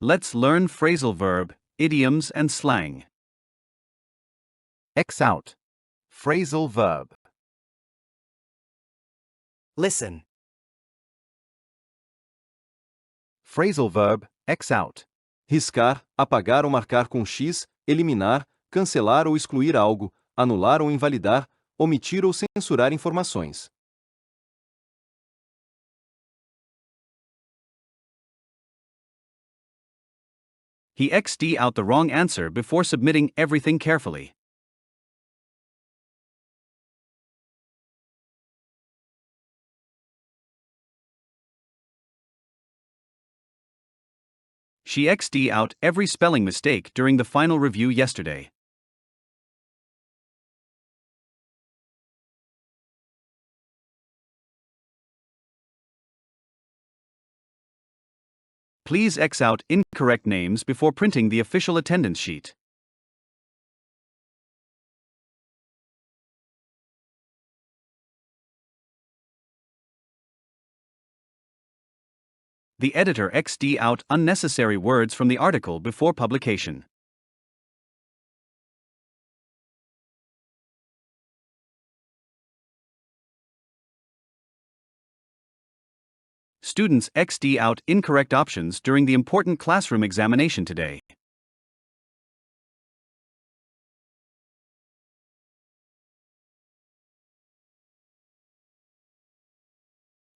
Let's learn phrasal verb, idioms and slang. X out. Phrasal verb. Listen. Phrasal verb, X out. Riscar, apagar ou marcar com X, eliminar, cancelar ou excluir algo, anular ou invalidar, omitir ou censurar informações. He x'd out the wrong answer before submitting everything carefully. She x'd out every spelling mistake during the final review yesterday. Please X out incorrect names before printing the official attendance sheet. The editor x'd out unnecessary words from the article before publication. Students x'd out incorrect options during the important classroom examination today.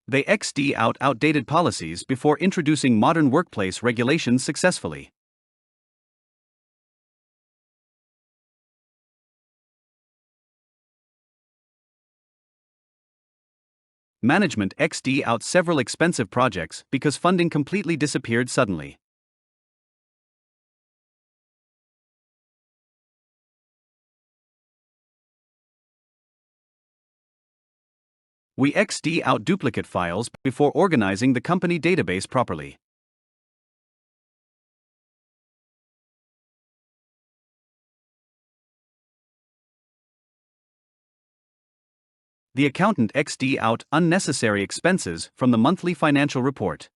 They x'd out outdated policies before introducing modern workplace regulations successfully. Management x'd out several expensive projects because funding completely disappeared suddenly. We x'd out duplicate files before organizing the company database properly. The accountant x'd out unnecessary expenses from the monthly financial report.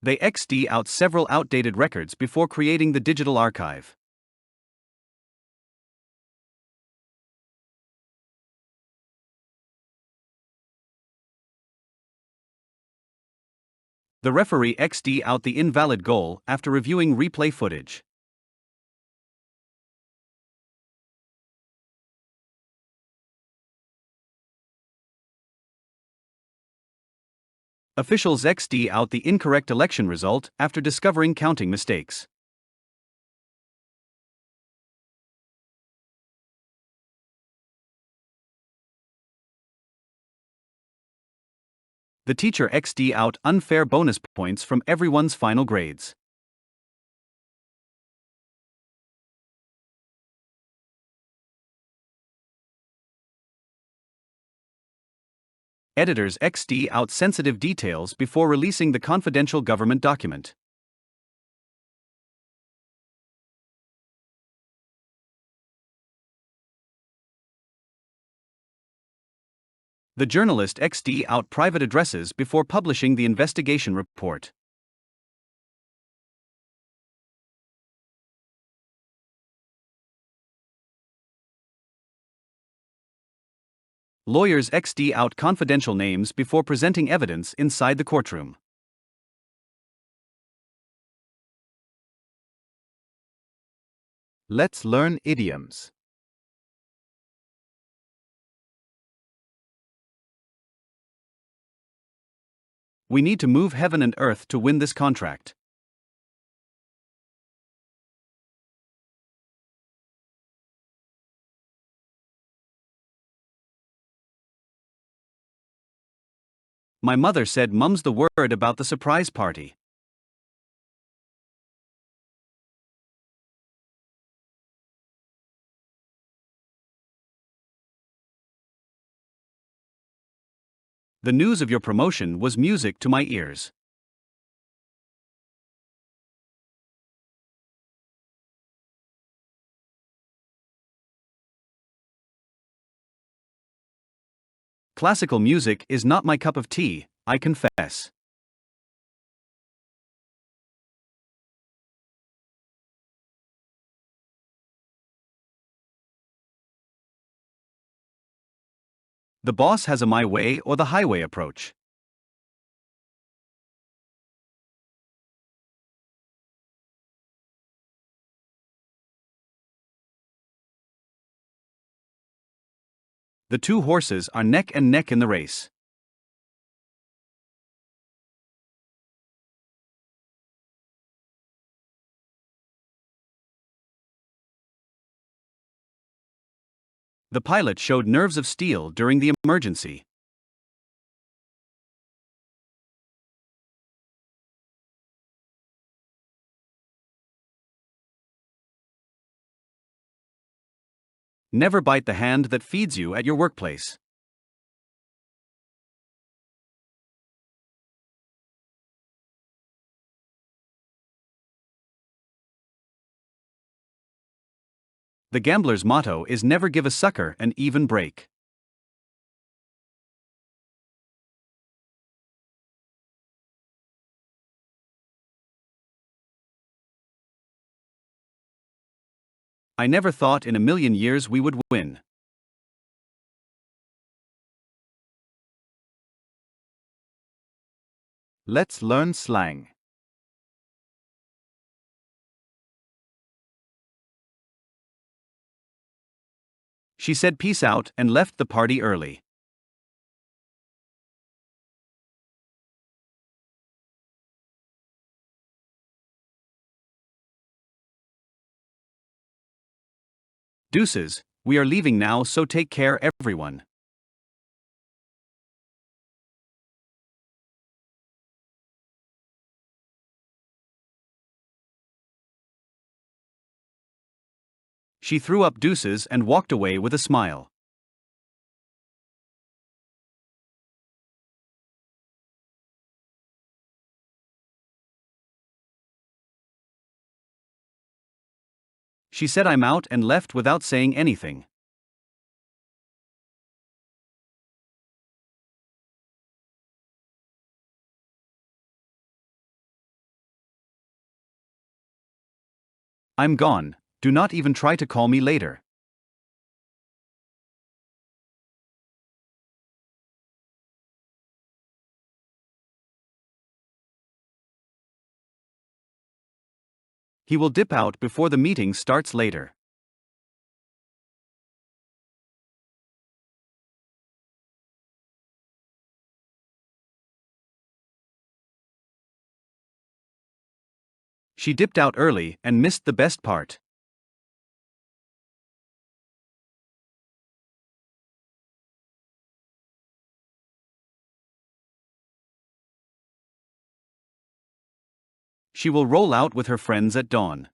They x'd out several outdated records before creating the digital archive. The referee x'd out the invalid goal after reviewing replay footage. Officials x'd out the incorrect election result after discovering counting mistakes. The teacher x'd out unfair bonus points from everyone's final grades. Editors x'd out sensitive details before releasing the confidential government document. The journalist x'd out private addresses before publishing the investigation report. Lawyers x'd out confidential names before presenting evidence inside the courtroom. Let's learn idioms. We need to move heaven and earth to win this contract. My mother said mum's the word about the surprise party. The news of your promotion was music to my ears. Classical music is not my cup of tea, I confess. The boss has a my way or the highway approach. The two horses are neck and neck in the race. The pilot showed nerves of steel during the emergency. Never bite the hand that feeds you at your workplace. The gambler's motto is never give a sucker an even break. I never thought in a million years we would win. Let's learn slang. She said peace out and left the party early. Deuces, we are leaving now, so take care, everyone. She threw up deuces and walked away with a smile. She said I'm out and left without saying anything. I'm gone, do not even try to call me later. He will dip out before the meeting starts later. She dipped out early and missed the best part. She will roll out with her friends at dawn.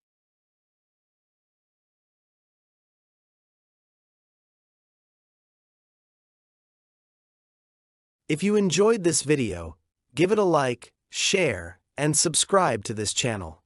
If you enjoyed this video, give it a like, share, and subscribe to this channel.